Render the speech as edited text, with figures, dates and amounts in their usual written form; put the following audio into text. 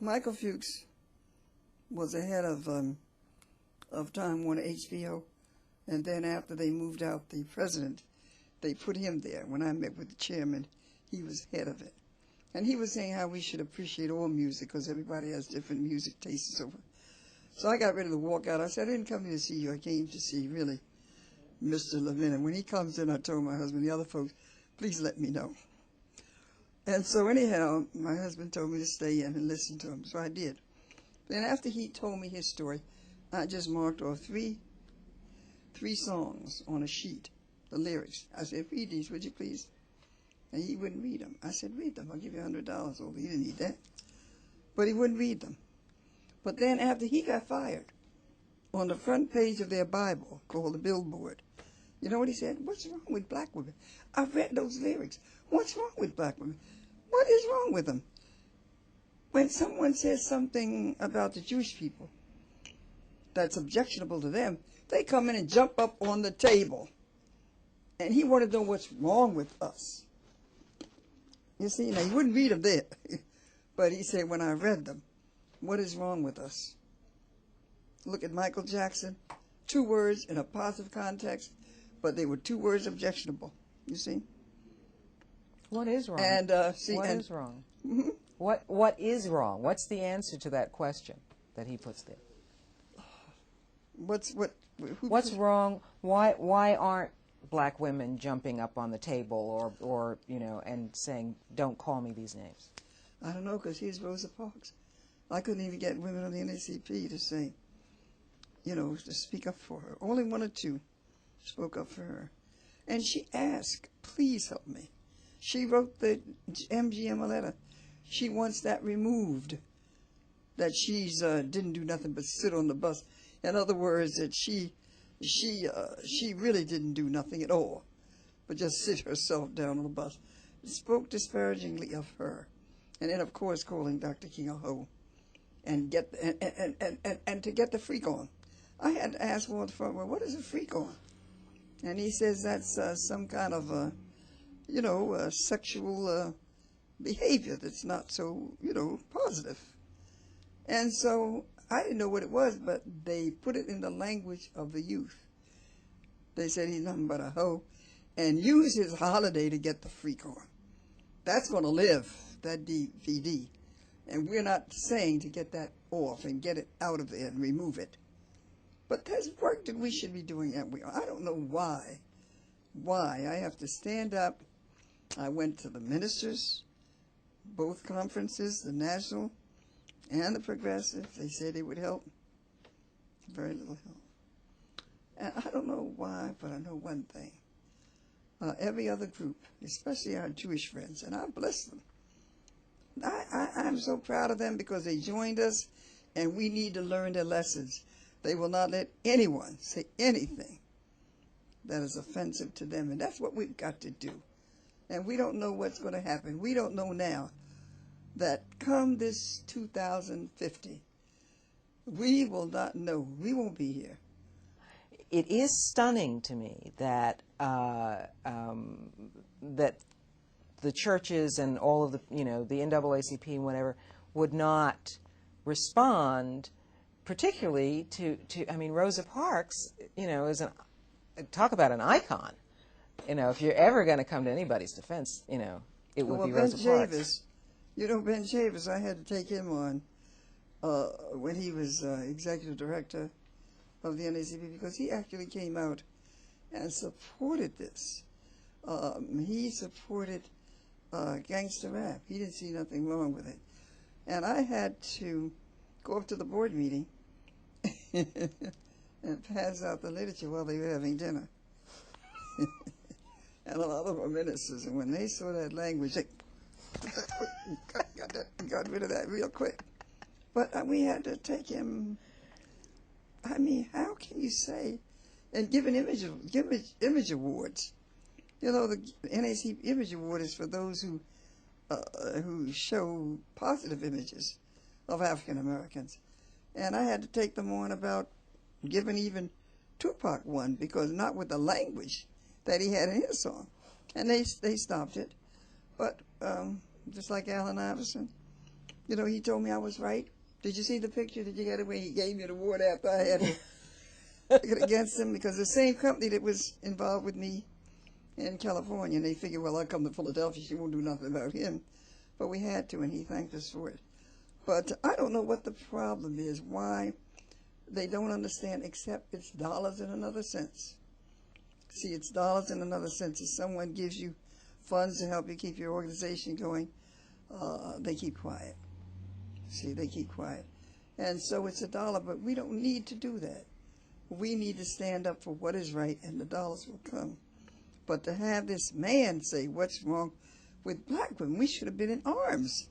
Michael Fuchs was the head of Time Warner HBO, and then after they moved out the president, they put him there. When I met with the chairman, he was head of it. And he was saying how we should appreciate all music because everybody has different music tastes and so forth. So I got ready to walk out. I said, I didn't come here to see you. I came to see, really, Mr. Levin. And when he comes in, I told my husband, the other folks, please let me know. And so anyhow, my husband told me to stay in and listen to him. So I did. Then after he told me his story, I just marked off three songs on a sheet, the lyrics. I said, read these, would you please? And he wouldn't read them. I said, read them. I'll give you $100 over. He didn't need that. But he wouldn't read them. But then after he got fired, on the front page of their Bible, called the Billboard, you know what he said? What's wrong with black women? I read those lyrics. What's wrong with black women? What is wrong with them? When someone says something about the Jewish people that's objectionable to them, they come in and jump up on the table. And he wanted to know what's wrong with us. You see, now he wouldn't read them there. But he said, when I read them, what is wrong with us? Look at Michael Jackson. 2 words in a positive context, but they were 2 words objectionable. You see? What is wrong? And what is wrong? Mm-hmm. What is wrong? What's the answer to that question that he puts there? What's wrong? Why aren't black women jumping up on the table or you know, and saying, "Don't call me these names"? I don't know, because here's Rosa Parks. I couldn't even get women on the NAACP to say, you know, to speak up for her. Only 1 or 2 spoke up for her. And she asked, please help me. She wrote the MGM a letter. She wants that removed, that she's didn't do nothing but sit on the bus. In other words, that she really didn't do nothing at all, but just sit herself down on the bus. Spoke disparagingly of her. And then, of course, calling Dr. King a hoe, and to get the freak on. I had to ask Walter Front, well, what is a freak on? And he says that's some kind of, sexual behavior that's not so, positive. And so I didn't know what it was, but they put it in the language of the youth. They said he's nothing but a hoe, and use his holiday to get the freak on. That's going to live, that DVD. And we're not saying to get that off and get it out of there and remove it. But there's work that we should be doing. And I don't know why. Why? I have to stand up. I went to the ministers, both conferences, the national and the progressive. They said it would help. Very little help. And I don't know why, but I know one thing. Every other group, especially our Jewish friends, and I bless them. I'm so proud of them because they joined us, and we need to learn their lessons. They will not let anyone say anything that is offensive to them, and that's what we've got to do. And we don't know what's going to happen. We don't know now that come this 2050, we will not know. We won't be here. It is stunning to me that that the churches and all of the, the NAACP and whatever would not respond, particularly to I mean, Rosa Parks, is talk about an icon. If you're ever going to come to anybody's defense, it would be Rosa Parks. Ben Chavis, I had to take him on when he was executive director of the NAACP, because he actually came out and supported this. He supported gangster rap. He didn't see nothing wrong with it. And I had to go up to the board meeting and pass out the literature while they were having dinner. And a lot of our ministers, and when they saw that language, they got rid of that real quick. But we had to take him. I mean, how can you say, and give image awards? The NAACP Image Award is for those who show positive images of African Americans. And I had to take them on about giving even Tupac one, because not with the language that he had in his song. And they stopped it. But just like Allen Iverson, You know, he told me I was right. Did you see the picture? Did you get it when he gave me the award after I had it against him? Because the same company that was involved with me in California, and they figured, well, I'll come to Philadelphia, she won't do nothing about him. But we had to, and he thanked us for it. But I don't know what the problem is, why they don't understand, except it's dollars in another sense. See, it's dollars in another sense. If someone gives you funds to help you keep your organization going, they keep quiet. See, they keep quiet. And so it's a dollar, but we don't need to do that. We need to stand up for what is right, and the dollars will come. But to have this man say what's wrong with black women, we should have been in arms.